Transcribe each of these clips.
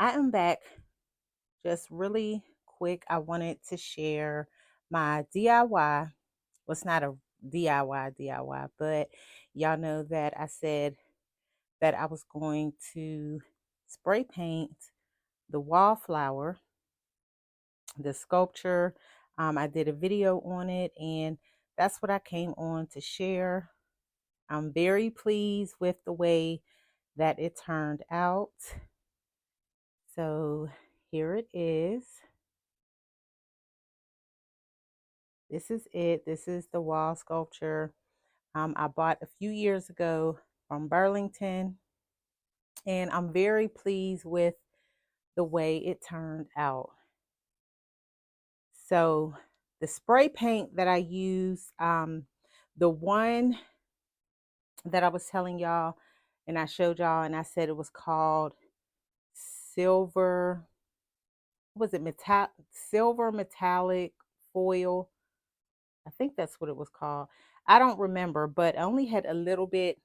I am back just really quick. I wanted to share my DIY. Well, it's not a DIY, but y'all know that I said that I was going to spray paint the wallflower, the sculpture. I did a video on it, and that's what I came on to share. I'm very pleased with the way that it turned out. So here it is. This is it. This is the wall sculpture I bought a few years ago from Burlington, and I'm very pleased with the way it turned out. So the spray paint that I use, the one that I was telling y'all and I showed y'all and I said it was called silver, was it silver metallic foil? I think that's what it was called. I don't remember, but I only had a little bit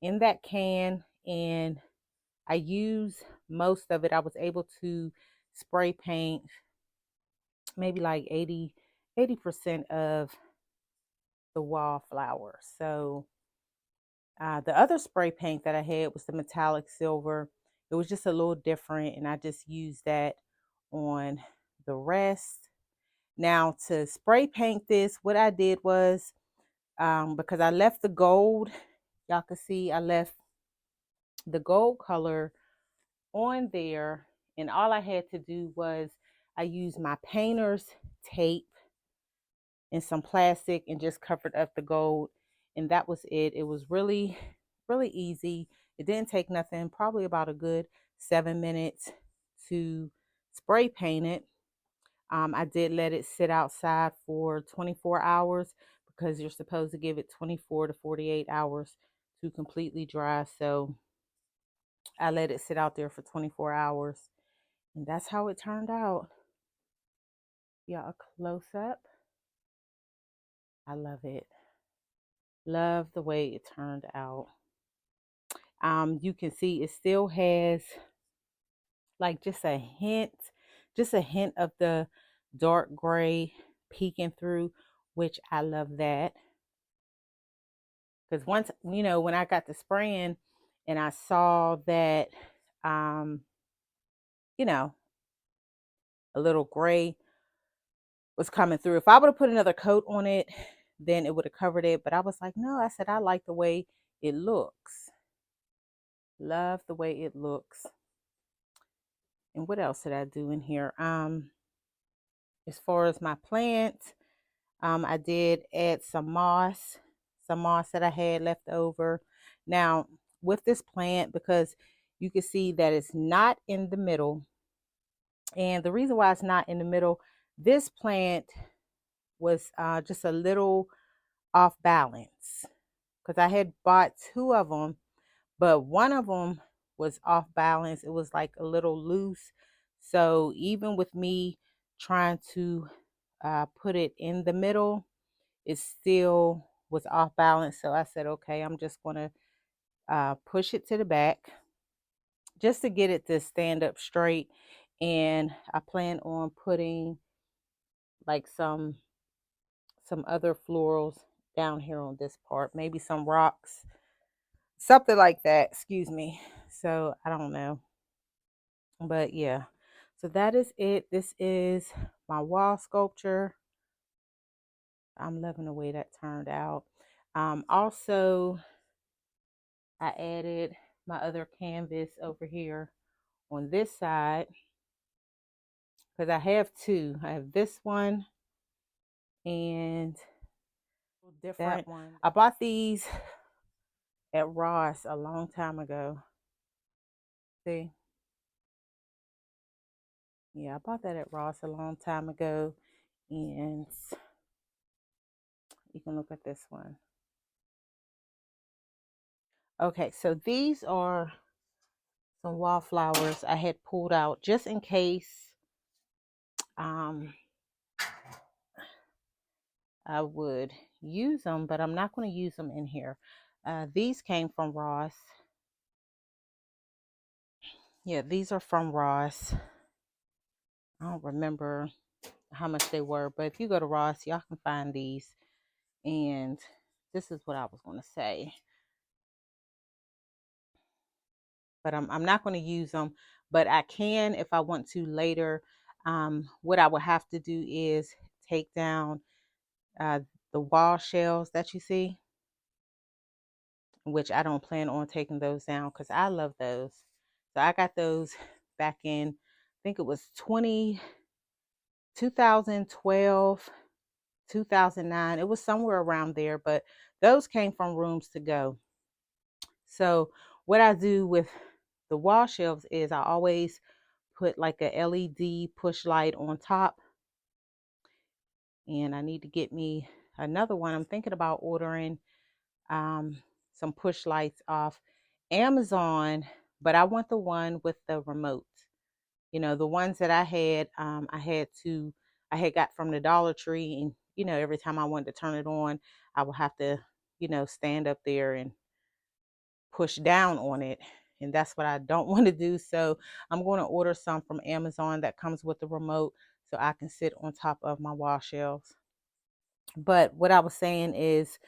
in that can and I used most of it. I was able to spray paint maybe like 80% of the wallflower. So the other spray paint that I had was the metallic silver. It was just a little different, and I just used that on the rest. Now, to spray paint this, what I did was because I left the gold, y'all can see I left the gold color on there, and all I had to do was I used my painter's tape and some plastic and just covered up the gold, and that was it. It was really easy. It didn't take nothing, probably about a good 7 minutes to spray paint it. I did let it sit outside for 24 hours because you're supposed to give it 24 to 48 hours to completely dry. So I let it sit out there for 24 hours, and that's how it turned out. Yeah, a close up. I love it. Love the way it turned out. You can see it still has like just a hint of the dark gray peeking through, which I love that. Because once, when I got the spraying and I saw that, um, you know, a little gray was coming through. If I would have put another coat on it, then it would have covered it. But I was like, no, I said, I like the way it looks. Love the way it looks. And what else did I do in here? As far as my plants, I did add some moss that I had left over. Now, with this plant, because you can see that it's not in the middle, and the reason why it's not in the middle, this plant was just a little off balance because I had bought two of them, but one of them was off balance. It was like a little loose. So even with me trying to put it in the middle, it still was off balance. So I said, okay, I'm just going to push it to the back just to get it to stand up straight. And I plan on putting like some other florals down here on this part, maybe some rocks, something like that, excuse me. So I don't know, but yeah, so that is it. This is my wall sculpture. I'm loving the way that turned out. Also, I added my other canvas over here on this side because I have two. I have this one and that one. I bought these at Ross a long time ago. See? Yeah, I bought that at Ross a long time ago. And you can look at this one. Okay, so these are some wallflowers I had pulled out just in case um, I would use them, but I'm not going to use them in here. These came from Ross. Yeah, these are from Ross. I don't remember how much they were, but if you go to Ross, y'all can find these. And this is what I was going to say, but I'm not going to use them, but I can if I want to later. What I would have to do is take down uh, the wall shelves that you see, which I don't plan on taking those down because I love those. So I got those back in, I think it was 2012, 2009. It was somewhere around there, but those came from Rooms to Go. So what I do with the wall shelves is I always put like a LED push light on top, and I need to get me another one. I'm thinking about ordering um, some push lights off Amazon, but I want the one with the remote. You know, the ones that I had got from the Dollar Tree, and every time I wanted to turn it on, I would have to, stand up there and push down on it. And that's what I don't want to do. So I'm going to order some from Amazon that comes with the remote so I can sit on top of my wall shelves. But what I was saying is,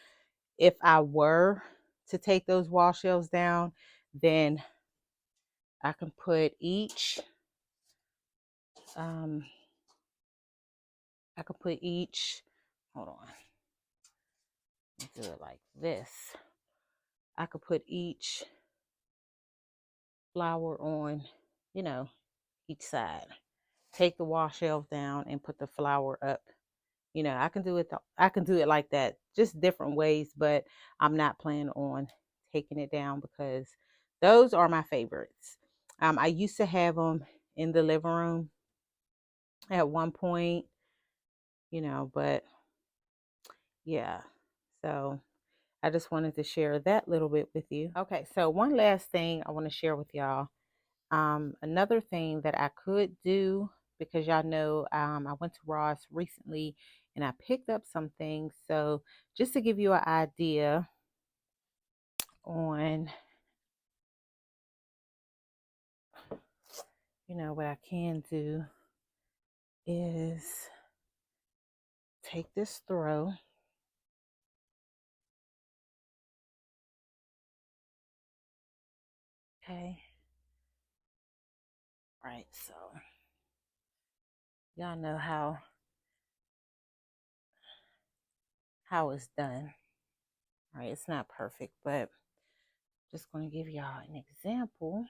if I were to take those wall shelves down, then I can put um, each, hold on, do it like this. I could put each flower on, you know, each side. Take the wall shelf down and put the flower up. I can do it. I can do it like that, just different ways. But I'm not planning on taking it down because those are my favorites. I used to have them in the living room at one point, but yeah. So I just wanted to share that little bit with you. Okay, so one last thing I want to share with y'all. Another thing that I could do, because y'all know I went to Ross recently and I picked up some things. So just to give you an idea on, what I can do is take this throw. Okay. Right. So y'all know how it's done. All right. It's not perfect, but just going to give y'all an example.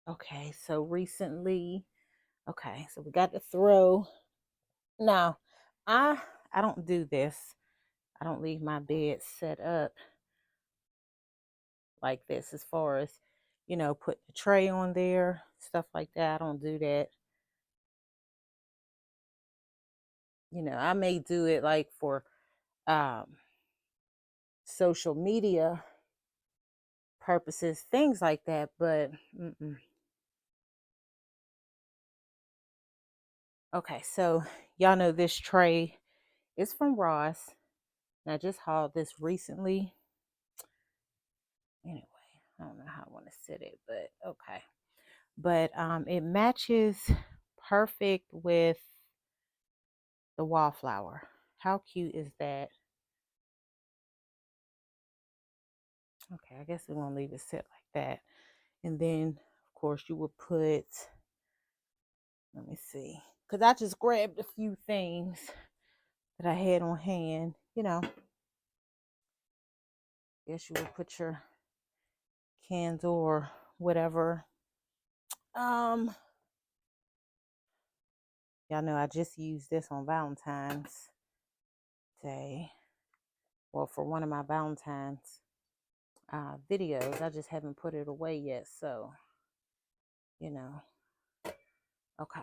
Okay. So recently, okay. So we got the throw. Now, I don't do this. I don't leave my bed set up like this as far as, putting the tray on there, stuff like that. I don't do that. I may do it like for um, social media purposes, things like that, but okay, so y'all know this tray is from Ross. And I just hauled this recently. Anyway, I don't know how I want to sit it, but okay. But it matches perfect with the wallflower. How cute is that? Okay, I guess we're gonna leave it set like that. And then of course you would put, let me see, because I just grabbed a few things that I had on hand, guess you would put your candle or whatever. Y'all know I just used this on Valentine's Day. Well, for one of my Valentine's videos. I just haven't put it away yet. So, you know, okay.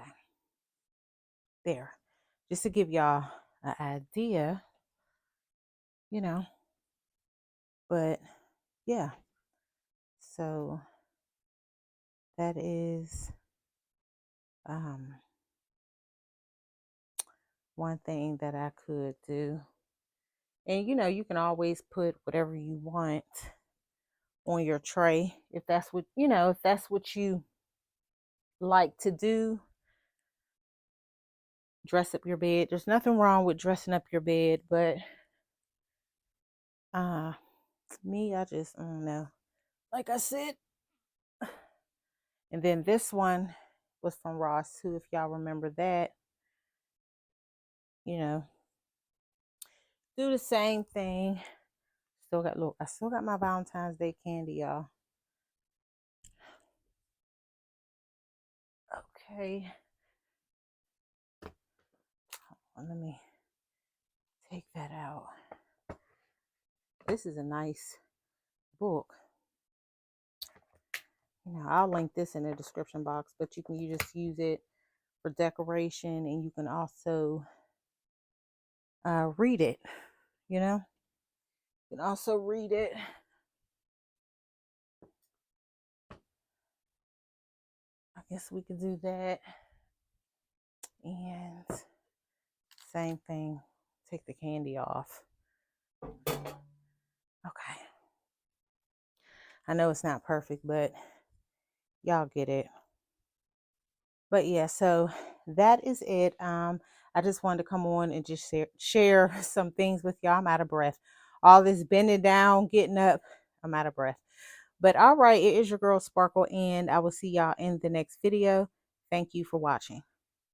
There. Just to give y'all an idea, you know, but yeah. So that is um one thing that I could do. And you can always put whatever you want on your tray. If that's what, you know, if that's what you like to do, dress up your bed. There's nothing wrong with dressing up your bed, but uh me, I just, I don't know. Like I said, and then this one was from Ross too, if y'all remember that. You know, do the same thing. Still got, look, I still got my Valentine's Day candy, y'all. Okay. Let me take that out. This is a nice book. You know, I'll link this in the description box, but you just use it for decoration, and you can also read it. You know, you can also read it. I guess we could do that. And same thing. Take the candy off. Okay. I know it's not perfect, but y'all get it. But yeah, so that is it. I just wanted to come on and just share some things with y'all. I'm out of breath. All this bending down, getting up, I'm out of breath. But all right, it is your girl Sparkle, and I will see y'all in the next video. Thank you for watching.